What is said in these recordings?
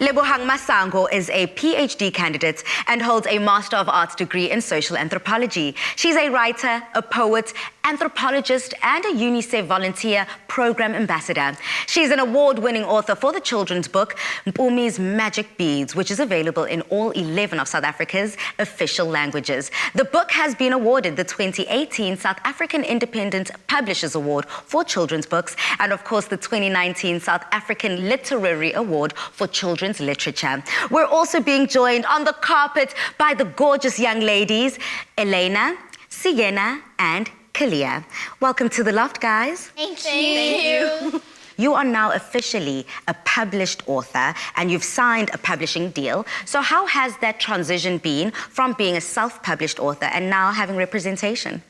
Lebohang Masango is a PhD candidate and holds a Master of Arts degree in social anthropology. She's a writer, a poet, anthropologist, and a UNICEF volunteer program ambassador. She's an award-winning author for the children's book, Mpumi's Magic Beads, which is available in all 11 of South Africa's official languages. The book has been awarded the 2018 South African Independent Publishers Award for children's books, and of course the 2019 South African Literary Award for children's literature. We're also being joined on the carpet by the gorgeous young ladies, Elena, Sienna, and Kalia. Welcome to the loft, guys. Thank you. You are now officially a published author and you've signed a publishing deal. So how has that transition been from being a self-published author and now having representation?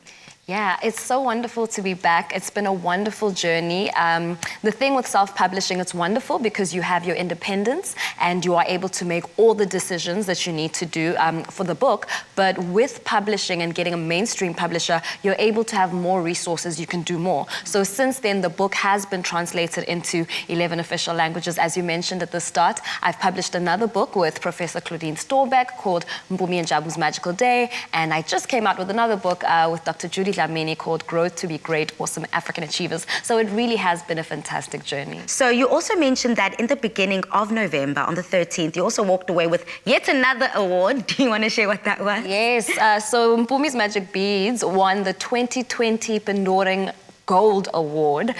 Yeah, it's so wonderful to be back. It's been a wonderful journey. The thing with self-publishing, it's wonderful because you have your independence and you are able to make all the decisions that you need to do for the book. But with publishing and getting a mainstream publisher, you're able to have more resources, you can do more. So since then, the book has been translated into 11 official languages. As you mentioned at the start, I've published another book with Professor Claudine Storbeck called Mpumi and Jabu's Magical Day. And I just came out with another book with Dr. Judy Dlamini called Growth to be Great, Awesome African Achievers. So it really has been a fantastic journey. So you also mentioned that in the beginning of November, on the 13th, you also walked away with yet another award. Do you want to share what that was? Yes, so Mpumi's Magic Beads won the 2020 Pendoring Gold Award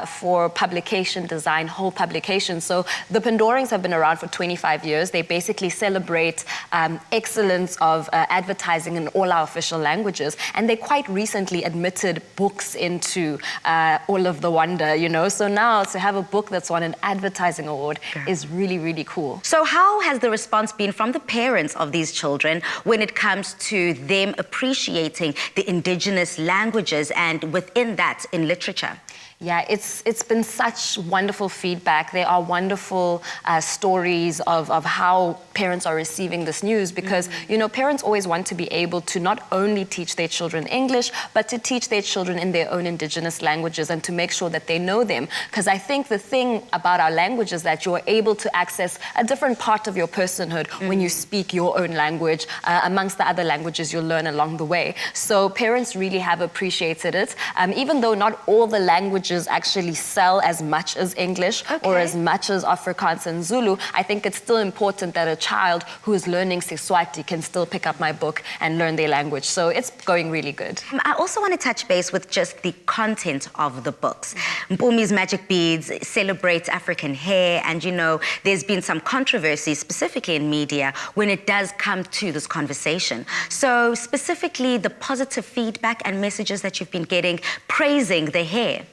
for publication design, whole publication. So the Pendorings have been around for 25 years. They basically celebrate excellence of advertising in all our official languages. And they quite recently admitted books into all of the wonder, you know. So now to have a book that's won an advertising award is really, really cool. So how has the response been from the parents of these children when it comes to them appreciating the indigenous languages and within that in literature? Yeah, it's been such wonderful feedback. There are wonderful stories of how parents are receiving this news because, you know, parents always want to be able to not only teach their children English, but to teach their children in their own indigenous languages and to make sure that they know them. Because I think the thing about our language is that you're able to access a different part of your personhood when you speak your own language amongst the other languages you'll learn along the way. So parents really have appreciated it. Even though not all the languages actually sell as much as English or as much as Afrikaans and Zulu, I think it's still important that a child who is learning Siswati can still pick up my book and learn their language. So it's going really good. I also want to touch base with just the content of the books. Mpumi's Magic Beads celebrates African hair, and you know, there's been some controversy, specifically in media, when it does come to this conversation. So specifically the positive feedback and messages that you've been getting praising the hair.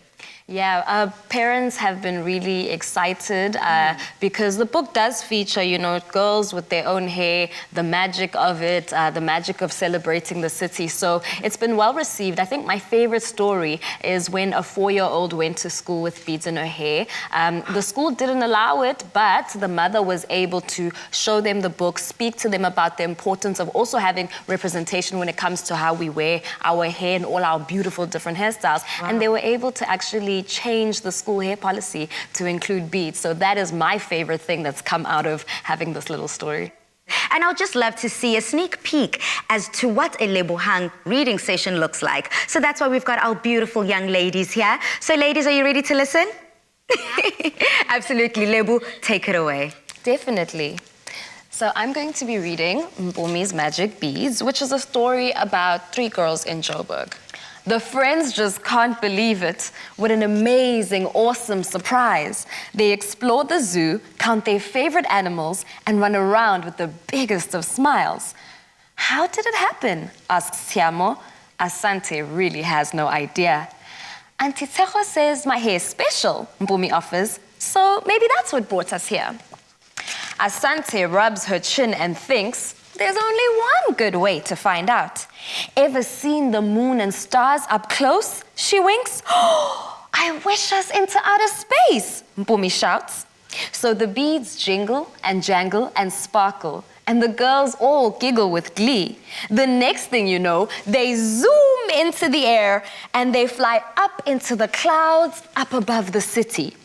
Yeah, parents have been really excited because the book does feature, you know, girls with their own hair, the magic of it, the magic of celebrating the city. So it's been well received. I think my favorite story is when a 4-year-old went to school with beads in her hair. The school didn't allow it, but the mother was able to show them the book, speak to them about the importance of also having representation when it comes to how we wear our hair and all our beautiful different hairstyles. And they were able to actually change the school hair policy to include beads. So that is my favorite thing that's come out of having this little story. And I'd just love to see a sneak peek as to what a Lebohang reading session looks like. So that's why we've got our beautiful young ladies here. So ladies, are you ready to listen? Yeah. Absolutely. Lebu, take it away. Definitely. So I'm going to be reading Mpumi's Magic Beads, which is a story about 3 girls in Joburg. The friends just can't believe it. What an amazing, awesome surprise. They explore the zoo, count their favorite animals, and run around with the biggest of smiles. How did it happen? Asks Siamo. Asante really has no idea. Auntie Tejo says my hair is special, Mpumi offers, so maybe that's what brought us here. Asante rubs her chin and thinks, there's only one good way to find out. Ever seen the moon and stars up close? She winks. Oh, I wish us into outer space, Mpumi shouts. So the beads jingle and jangle and sparkle, and the girls all giggle with glee. The next thing you know, they zoom into the air and they fly up into the clouds up above the city.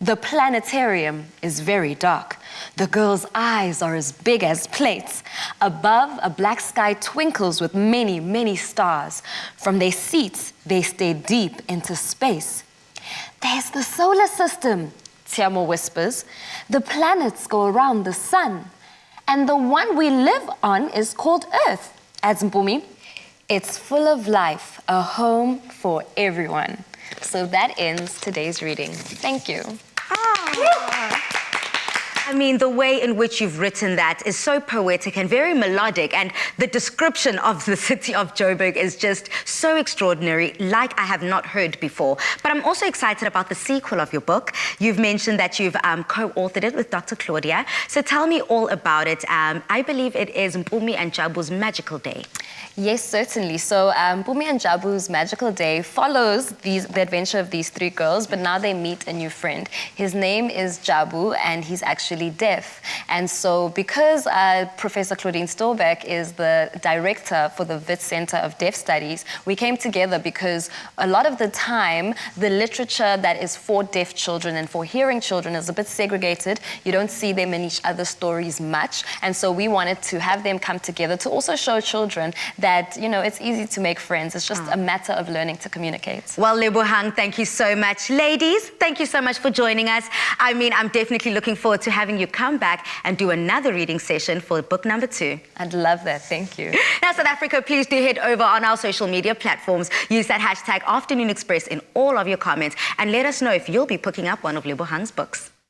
The planetarium is very dark. The girls' eyes are as big as plates. Above, a black sky twinkles with many, many stars. From their seats, they stare deep into space. There's the solar system, Tiamo whispers. The planets go around the sun. And the one we live on is called Earth, adds Mpumi. It's full of life, a home for everyone. So that ends today's reading. Thank you. I mean, the way in which you've written that is so poetic and very melodic, and the description of the city of Joburg is just so extraordinary, like I have not heard before. But I'm also excited about the sequel of your book. You've mentioned that you've co-authored it with Dr. Claudia. So tell me all about it. I believe it is Mpumi and Jabu's Magical Day. Yes, certainly. So Mpumi and Jabu's Magical Day follows the adventure of these three girls, but now they meet a new friend. His name is Jabu, and he's actually deaf. And so because Professor Claudine Stolbeck is the director for the Wits Center of Deaf Studies, we came together because a lot of the time, the literature that is for deaf children and for hearing children is a bit segregated. You don't see them in each other's stories much. And so we wanted to have them come together to also show children that, you know, it's easy to make friends. It's just a matter of learning to communicate. Well, Lebohang, thank you so much. Ladies, thank you so much for joining us. I mean, I'm definitely looking forward to having you come back and do another reading session for book number 2. I'd love that. Thank you. Now, South Africa, please do head over on our social media platforms. Use that hashtag Afternoon Express in all of your comments and let us know if you'll be picking up one of Lebohang's books.